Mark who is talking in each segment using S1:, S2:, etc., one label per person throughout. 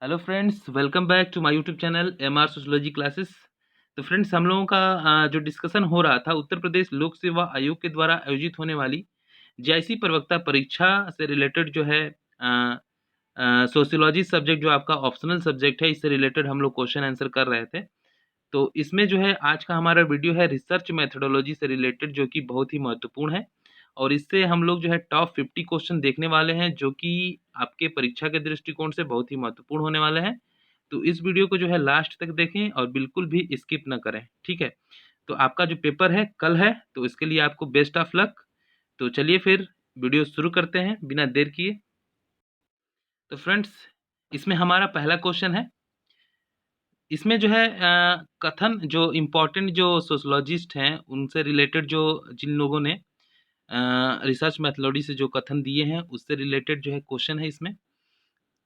S1: Hello friends, welcome back to my YouTube channel MR sociology classes. तो friends, हम लोगों का जो डिस्कशन हो रहा था उत्तर प्रदेश लोक सेवा आयोग के द्वारा आयोजित होने वाली जेआईसी प्रवक्ता परीक्षा से रिलेटेड जो है सोशियोलॉजी सब्जेक्ट जो आपका ऑप्शनल सब्जेक्ट है, इससे रिलेटेड हम लोग क्वेश्चन आंसर कर रहे थे। तो इसमें जो है आज का हमारा वीडियो है रिसर्च मेथोडोलॉजी से रिलेटेड, जो कि बहुत ही महत्वपूर्ण है। और इससे हम लोग जो है टॉप 50 क्वेश्चन देखने वाले हैं, जो कि आपके परीक्षा के दृष्टिकोण से बहुत ही महत्वपूर्ण होने वाले हैं। तो इस वीडियो को जो है लास्ट तक देखें और बिल्कुल भी स्किप ना करें, ठीक है। तो आपका जो पेपर है कल है, तो इसके लिए आपको बेस्ट ऑफ लक। तो चलिए फिर वीडियो शुरू करते हैं बिना देर किए। तो फ्रेंड्स, इसमें हमारा पहला क्वेश्चन है। इसमें जो है कथन जो इम्पोर्टेंट जो सोशोलॉजिस्ट हैं उनसे रिलेटेड, जो जिन लोगों ने रिसर्च मैथोलॉजी से जो कथन दिए हैं उससे रिलेटेड जो है क्वेश्चन है इसमें।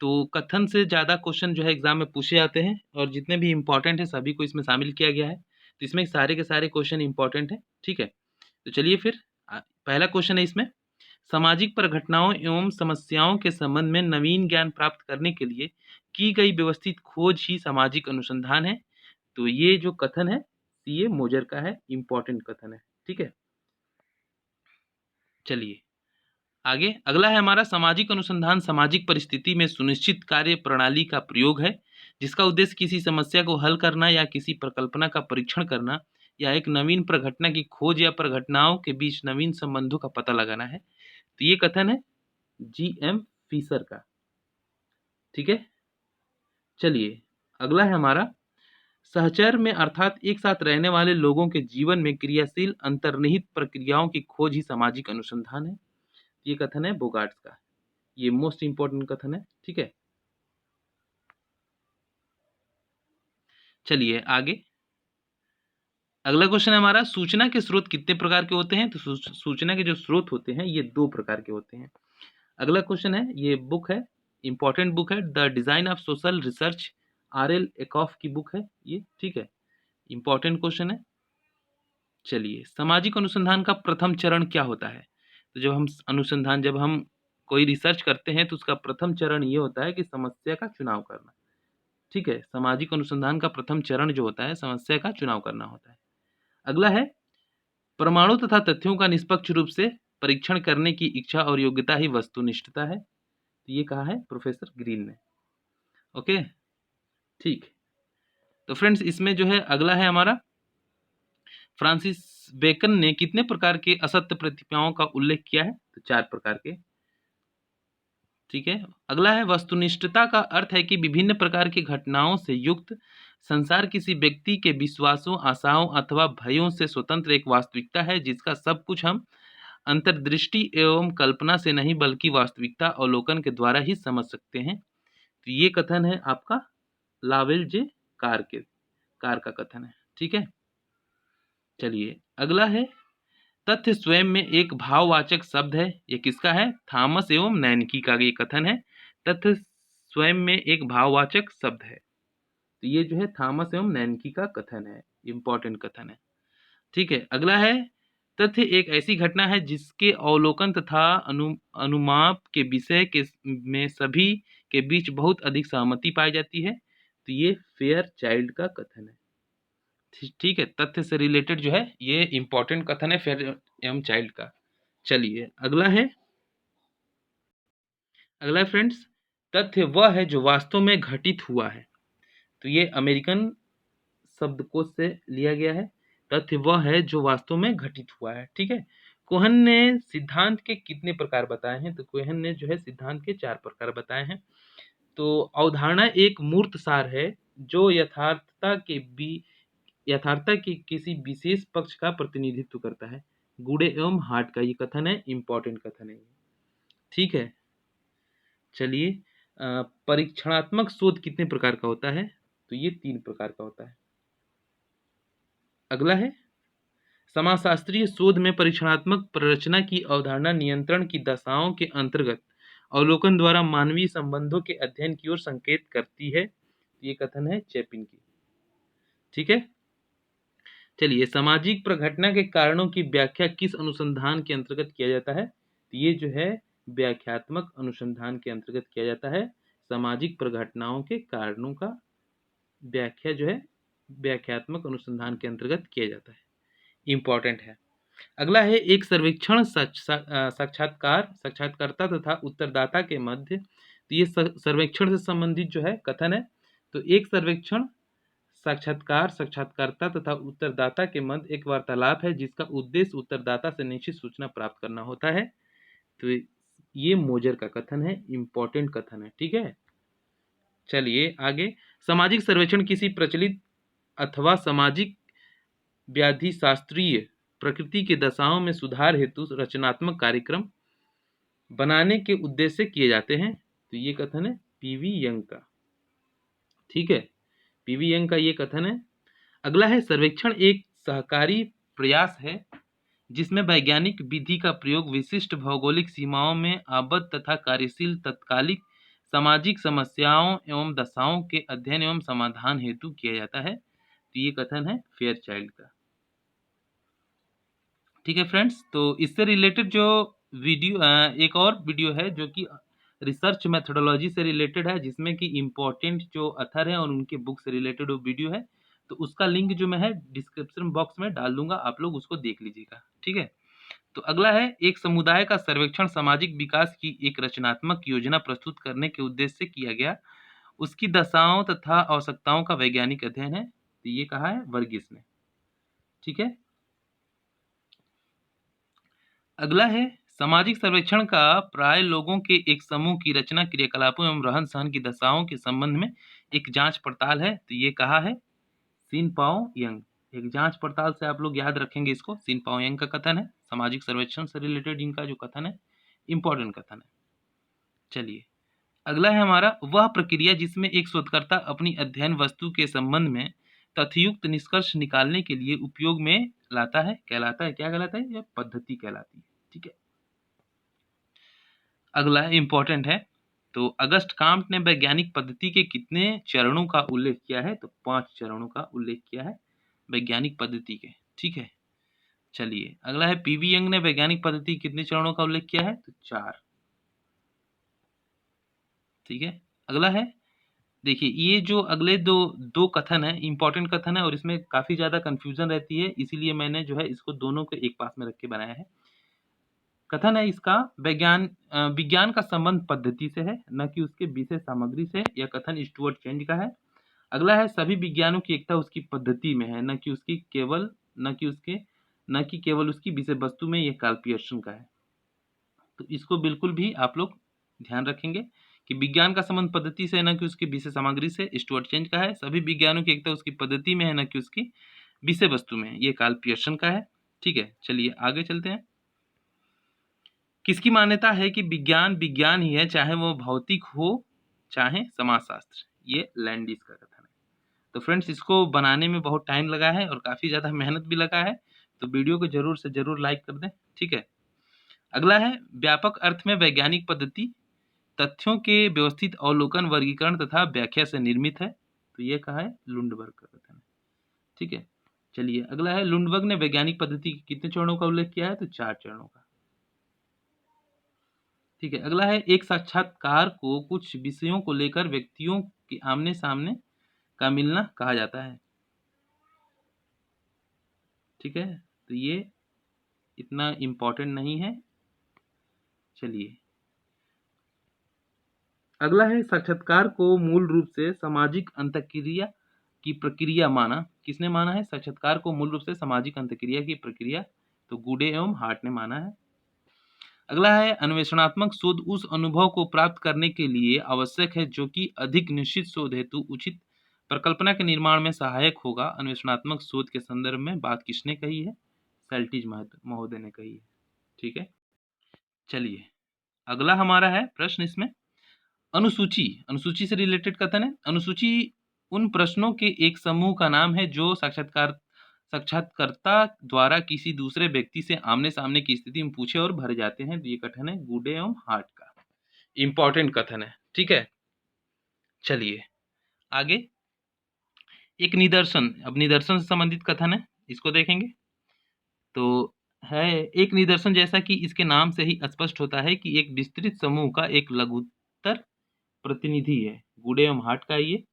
S1: तो कथन से ज़्यादा क्वेश्चन जो है एग्जाम में पूछे जाते हैं, और जितने भी इम्पोर्टेंट है सभी को इसमें शामिल किया गया है। तो इसमें सारे के सारे क्वेश्चन इम्पोर्टेंट है, ठीक है। तो चलिए फिर पहला क्वेश्चन है इसमें। सामाजिक परिघटनाओं एवं समस्याओं के संबंध में नवीन ज्ञान प्राप्त करने के लिए की गई व्यवस्थित खोज ही सामाजिक अनुसंधान है। तो ये जो कथन है सीए मोजर का है, इम्पोर्टेंट कथन है, ठीक है। चलिए आगे, अगला है हमारा सामाजिक अनुसंधान सामाजिक परिस्थिति में सुनिश्चित कार्य प्रणाली का प्रयोग है, जिसका उद्देश्य किसी समस्या को हल करना या किसी परिकल्पना का परीक्षण करना या एक नवीन प्रघटना की खोज या प्रघटनाओं के बीच नवीन संबंधों का पता लगाना है। तो ये कथन है जीएम फीसर का, ठीक है। चलिए अगला है हमारा सहचर में अर्थात एक साथ रहने वाले लोगों के जीवन में क्रियाशील अंतर्निहित प्रक्रियाओं की खोज ही सामाजिक अनुसंधान है। ये कथन है बोगार्ट्स का, ये मोस्ट इंपॉर्टेंट कथन है, ठीक है। चलिए आगे, अगला क्वेश्चन है हमारा सूचना के स्रोत कितने प्रकार के होते हैं। तो सूचना के जो स्रोत होते हैं ये दो प्रकार के होते हैं। अगला क्वेश्चन है, ये बुक है, इंपॉर्टेंट बुक है, the design of social research, R एकॉफ की बुक है ये, ठीक है। इंपॉर्टेंट क्वेश्चन है। चलिए, सामाजिक अनुसंधान का प्रथम चरण क्या होता है। तो जब हम कोई रिसर्च करते हैं तो उसका प्रथम चरण ये होता है कि समस्या का चुनाव करना, ठीक है। सामाजिक अनुसंधान का प्रथम चरण जो होता है समस्या का चुनाव करना होता है। अगला है परमाणु तथा तथ्यों का निष्पक्ष रूप से परीक्षण करने की इच्छा और योग्यता ही वस्तुनिष्ठता है। तो ये कहा है प्रोफेसर ग्रीन ने, ओके, ठीक। तो फ्रेंड्स, इसमें जो है अगला है हमारा फ्रांसिस बेकन ने कितने प्रकार के असत्य प्रतिज्ञाओं का उल्लेख किया है। तो 4 प्रकार के, ठीक है। अगला है वस्तुनिष्ठता का अर्थ है कि विभिन्न प्रकार की घटनाओं से युक्त संसार किसी व्यक्ति के विश्वासों, आशाओं अथवा भयों से स्वतंत्र एक वास्तविकता है, जिसका सब कुछ हम अंतर्दृष्टि एवं कल्पना से नहीं बल्कि वास्तविकता अवलोकन के द्वारा ही समझ सकते हैं। तो ये कथन है आपका लावेल जे कार का कथन है, ठीक है। चलिए अगला है तथ्य स्वयं में एक भाववाचक शब्द है। ये किसका है, थॉमस एवं नैनकी का ये कथन है। तथ्य स्वयं में एक भाववाचक शब्द है। तो ये जो है थॉमस एवं नैनकी का कथन है, इंपॉर्टेंट कथन है, ठीक है। अगला है तथ्य एक ऐसी घटना है जिसके अवलोकन तथा अनुमाप के विषय के में सभी के बीच बहुत अधिक सहमति पाई जाती है। तो ये फेयर चाइल्ड का कथन है, ठीक है। तथ्य से रिलेटेड जो है ये इंपॉर्टेंट कथन है फेयर एवं चाइल्ड का। चलिए अगला है फ्रेंड्स, तथ्य वह है जो वास्तव में घटित हुआ है। तो ये अमेरिकन शब्दकोश से लिया गया है। तथ्य वह है जो वास्तव में घटित हुआ है, ठीक है। कोहन ने सिद्धांत के कितने प्रकार बताए हैं। तो कोहन ने जो है सिद्धांत के 4 प्रकार बताए हैं। तो अवधारणा एक मूर्त सार है जो यथार्थता के किसी विशेष पक्ष का प्रतिनिधित्व करता है। गुडे एवं हार्ट का ये कथन है, इंपॉर्टेंट कथन है, ठीक है। चलिए परीक्षणात्मक शोध कितने प्रकार का होता है। तो ये 3 प्रकार का होता है। अगला है समाजशास्त्रीय शोध में परीक्षणात्मक प्ररचना की अवधारणा नियंत्रण की दशाओं के अंतर्गत अवलोकन द्वारा मानवीय संबंधों के अध्ययन की ओर संकेत करती है। ये कथन है चैपिन की, ठीक है। चलिए सामाजिक प्रघटना के कारणों की व्याख्या किस अनुसंधान के अंतर्गत किया जाता है। तो ये जो है व्याख्यात्मक अनुसंधान के अंतर्गत किया जाता है। सामाजिक घटनाओं के कारणों का व्याख्या जो है व्याख्यात्मक अनुसंधान के अंतर्गत किया जाता है। इंपॉर्टेंट है। अगला है एक सर्वेक्षण साक्षात्कारता तथा उत्तरदाता के मध्य। तो ये सर्वेक्षण से संबंधित जो है कथन है। तो एक सर्वेक्षण साक्षात्कारता तथा उत्तरदाता के मध्य एक वार्तालाप है जिसका उद्देश्य उत्तरदाता से निश्चित सूचना प्राप्त करना होता है। तो ये मोजर का कथन है, इंपॉर्टेंट कथन है। ठीक है, चलिए आगे। सामाजिक सर्वेक्षण किसी प्रचलित अथवा सामाजिक व्याधि शास्त्रीय प्रकृति के दशाओं में सुधार हेतु रचनात्मक कार्यक्रम बनाने के उद्देश्य से किए जाते हैं। तो ये कथन है पीवी यंग का। ठीक है, पीवी यंग का ये कथन है। अगला है सर्वेक्षण एक सहकारी प्रयास है जिसमें वैज्ञानिक विधि का प्रयोग विशिष्ट भौगोलिक सीमाओं में आबद्ध तथा कार्यशील तत्कालिक सामाजिक समस्याओं एवं दशाओं के अध्ययन एवं समाधान हेतु किया जाता है। तो ये कथन है फेयरचाइल्ड का। ठीक है फ्रेंड्स, तो इससे रिलेटेड जो वीडियो एक और वीडियो है जो कि रिसर्च मेथोडोलॉजी से रिलेटेड है, जिसमें कि इम्पोर्टेंट जो अथर है और उनके बुक से रिलेटेड वो वीडियो है। तो उसका लिंक जो मैं है डिस्क्रिप्शन बॉक्स में डाल दूंगा, आप लोग उसको देख लीजिएगा। ठीक है, तो अगला है एक समुदाय का सर्वेक्षण सामाजिक विकास की एक रचनात्मक योजना प्रस्तुत करने के उद्देश्य से किया गया, उसकी दशाओं तथा आवश्यकताओं का वैज्ञानिक अध्ययन है। तो ये कहा है वर्गीस ने। ठीक है, अगला है सामाजिक सर्वेक्षण का प्राय लोगों के एक समूह की रचना क्रियाकलापों एवं रहन सहन की दशाओं के संबंध में एक जांच पड़ताल है। तो ये कहा है सिन पाओ यंग। एक जांच पड़ताल से आप लोग याद रखेंगे इसको, सिन पाओ यंग का कथन है। सामाजिक सर्वेक्षण से रिलेटेड इनका जो कथन है इंपॉर्टेंट कथन है। चलिए अगला है हमारा वह प्रक्रिया जिसमें एक शोधकर्ता अपनी अध्ययन वस्तु के संबंध में तथ्ययुक्त निष्कर्ष निकालने के लिए उपयोग में लाता है, कहलाता है, क्या कहलाता है, यह पद्धति कहलाती है। ठीक है, अगला इंपॉर्टेंट है। तो अगस्ट काम्ट ने वैज्ञानिक पद्धति के कितने चरणों का उल्लेख किया है? तो 5 चरणों का उल्लेख किया है वैज्ञानिक पद्धति के। ठीक है, चलिए अगला है पीवी यंग ने वैज्ञानिक पद्धति कितने चरणों का उल्लेख किया है? तो 4। ठीक है, अगला है, देखिए ये जो अगले दो कथन है इंपॉर्टेंट कथन है और इसमें काफी ज्यादा कंफ्यूजन रहती है, इसीलिए मैंने जो है इसको दोनों को एक पास में रख के बनाया है। कथन है इसका विज्ञान का संबंध पद्धति से है, न कि उसके विषय सामग्री से। यह कथन स्टुअर्ट चेंज का है। अगला है सभी विज्ञानों की एकता उसकी पद्धति में है, न कि केवल उसकी विषय वस्तु में। यह कार्ल पियर्सन का है। तो इसको बिल्कुल भी आप लोग ध्यान रखेंगे कि विज्ञान का संबंध पद्धति से है, न कि उसकी विषय सामग्री से। स्टुअर्ट चेंज का है। सभी विज्ञानों की एकता उसकी पद्धति में है, न कि उसकी विषय वस्तु में। ये कार्ल पियर्सन का है। ठीक है, चलिए आगे चलते हैं। किसकी मान्यता है कि विज्ञान विज्ञान ही है, चाहे वो भौतिक हो चाहे समाजशास्त्र? ये लैंडिस का कथन है। तो फ्रेंड्स इसको बनाने में बहुत टाइम लगा है और काफी ज्यादा मेहनत भी लगा है, तो वीडियो को जरूर से जरूर लाइक कर दें। ठीक है, अगला है व्यापक अर्थ में वैज्ञानिक पद्धति तथ्यों के व्यवस्थित अवलोकन वर्गीकरण तथा व्याख्या से निर्मित है। तो ये कहा है लुंडबर्ग का कथन है। ठीक है, चलिए अगला है लुंडबर्ग ने वैज्ञानिक पद्धति के कितने चरणों का उल्लेख किया है? तो 4 चरणों का। ठीक है, अगला है एक साक्षात्कार को कुछ विषयों को लेकर व्यक्तियों के आमने सामने का मिलना कहा जाता है। ठीक है, तो ये इतना इम्पोर्टेंट नहीं है। चलिए अगला है साक्षात्कार को मूल रूप से सामाजिक अंतःक्रिया की प्रक्रिया माना। किसने माना है? साक्षात्कार को मूल रूप से सामाजिक अंतःक्रिया की प्रक्रिया। तो गुडे एवं हार्ट ने माना है। अगला है अन्वेषणात्मक शोध उस अनुभव को प्राप्त करने के लिए आवश्यक है जो कि अधिक निश्चित शोध हेतु उचित परिकल्पना के निर्माण में सहायक होगा। अन्वेषणात्मक शोध के संदर्भ में बात किसने कही है? सेल्टिज महोदय ने कही है। ठीक है, चलिए अगला हमारा है प्रश्न इसमें अनुसूची से रिलेटेड कथन है। अनुसूची उन प्रश्नों के एक समूह का नाम है जो साक्षात्कारता द्वारा किसी दूसरे व्यक्ति से आमने सामने की स्थिति में पूछे और भरे जाते हैं। तो ये कथन है गुडे एवं हार्ट का, इंपॉर्टेंट कथन है। ठीक है, चलिए आगे एक निदर्शन, अब निदर्शन से संबंधित कथन है, इसको देखेंगे। तो है एक निदर्शन जैसा कि इसके नाम से ही स्पष्ट होता है कि एक विस्तृत समूह का एक लघुत्तर प्रतिनिधि है, गुड एवं हार्ट का ये।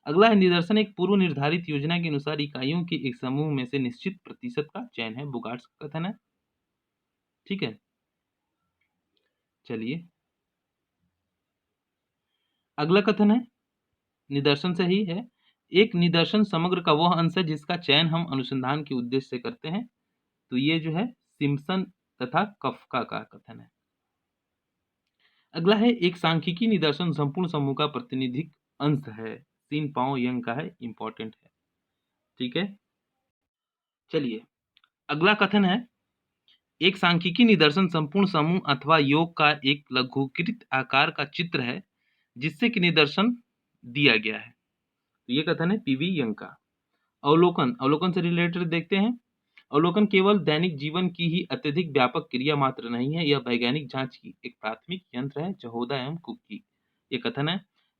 S1: अगला है निदर्शन एक पूर्व निर्धारित योजना के अनुसार इकाइयों के एक समूह में से निश्चित प्रतिशत का चयन है, बुगार्ड्स का कथन है। ठीक है, चलिए अगला कथन है, निदर्शन से ही है, एक निदर्शन समग्र का वह अंश है जिसका चयन हम अनुसंधान के उद्देश्य से करते हैं। तो ये जो है सिम्पसन तथा कफका का कथन है। अगला है एक सांख्यिकी निदर्शन संपूर्ण समूह का प्रातिनिधिक अंश है, सीन पाओ यंग का है, इंपॉर्टेंट है। ठीक है, चलिए अगला कथन है, एक सांख्यिकी निदर्शन संपूर्ण समूह अथवा योग का एक लघुकृत आकार का चित्र है जिससे कि निदर्शन दिया गया है। तो ये कथन है पीवी यंग का। अवलोकन, अवलोकन से रिलेटेड देखते हैं। अवलोकन केवल दैनिक जीवन की ही अत्यधिक व्यापक क्रिया मात्र नहीं है, यह वैज्ञानिक जांच की एक प्राथमिक यंत्र है, जहोदा एवं कुक की। ये कथन है।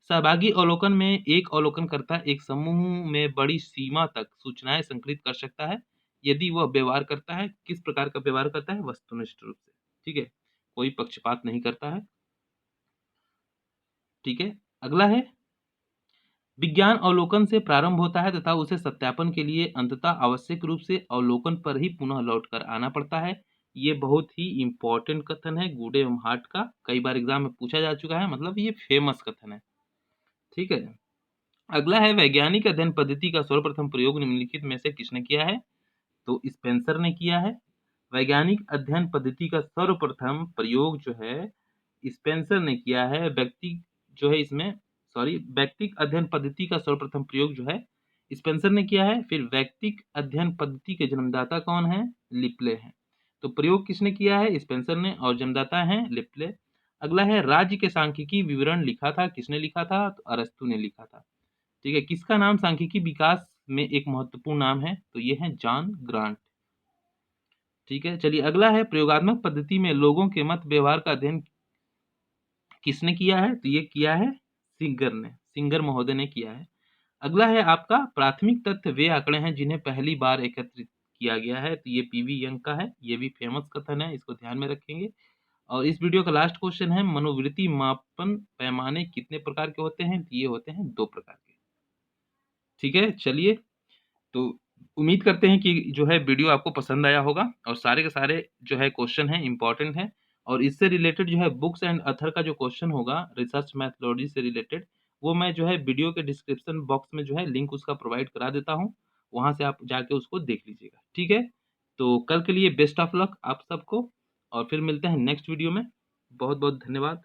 S1: सहभागी अवलोकन में एक अवलोकनकर्ता एक समूह में बड़ी सीमा तक सूचनाएं संकलित कर सकता है यदि वह व्यवहार करता है। किस प्रकार का व्यवहार करता है? वस्तुनिष्ठ रूप से। ठीक है, कोई पक्षपात नहीं करता है। ठीक है, अगला है विज्ञान अवलोकन से प्रारंभ होता है तथा उसे सत्यापन के लिए अंततः आवश्यक रूप से अवलोकन पर ही पुनः लौटकर आना पड़ता है। ये बहुत ही इंपॉर्टेंट कथन है, गुड एवं हार्ट का, कई बार एग्जाम में पूछा जा चुका है, मतलब ये फेमस कथन है। ठीक है, अगला है वैज्ञानिक अध्ययन पद्धति का सर्वप्रथम प्रयोग निम्नलिखित में से किसने किया है? तो स्पेंसर ने किया है। वैज्ञानिक अध्ययन पद्धति का सर्वप्रथम प्रयोग जो है स्पेंसर ने किया है। व्यक्ति जो है इसमें व्यक्तिक अध्ययन पद्धति का सर्वप्रथम प्रयोग जो है स्पेंसर ने किया है। फिर व्यक्तिक अध्ययन पद्धति के जन्मदाता कौन है? लिप्ले हैं। तो प्रयोग किसने किया है? स्पेंसर ने, और जन्मदाता है लिप्ले। अगला है राज्य के सांख्यिकी विवरण लिखा था, किसने लिखा था? तो अरस्तु ने लिखा था। ठीक है, किसका नाम सांख्यिकी विकास में एक महत्वपूर्ण नाम है? तो ये है जॉन ग्रांट। ठीक है, चलिए अगला है प्रयोगात्मक पद्धति में लोगों के मत व्यवहार का अध्ययन किसने किया है? तो ये किया है सिंगर ने, सिंगर महोदय ने किया है। अगला है आपका प्राथमिक तथ्य वे आंकड़े हैं जिन्हें पहली बार एकत्रित किया गया है। तो ये पीवी यंग का है, ये भी फेमस कथन है, इसको ध्यान में रखेंगे। और इस वीडियो का लास्ट क्वेश्चन है मनोवृत्ति मापन पैमाने कितने प्रकार के होते हैं? तो ये होते हैं 2 प्रकार के। ठीक है, चलिए तो उम्मीद करते हैं कि जो है वीडियो आपको पसंद आया होगा और सारे के सारे जो है क्वेश्चन हैं इंपॉर्टेंट हैं। और इससे रिलेटेड जो है बुक्स एंड अथर का जो क्वेश्चन होगा रिसर्च मैथोलॉजी से रिलेटेड, वो मैं जो है वीडियो के डिस्क्रिप्शन बॉक्स में जो है लिंक उसका प्रोवाइड करा देता हूँ, वहाँ से आप जाके उसको देख लीजिएगा। ठीक है, तो कल के लिए बेस्ट ऑफ लक आप सबको, और फिर मिलते हैं नेक्स्ट वीडियो में। बहुत बहुत धन्यवाद।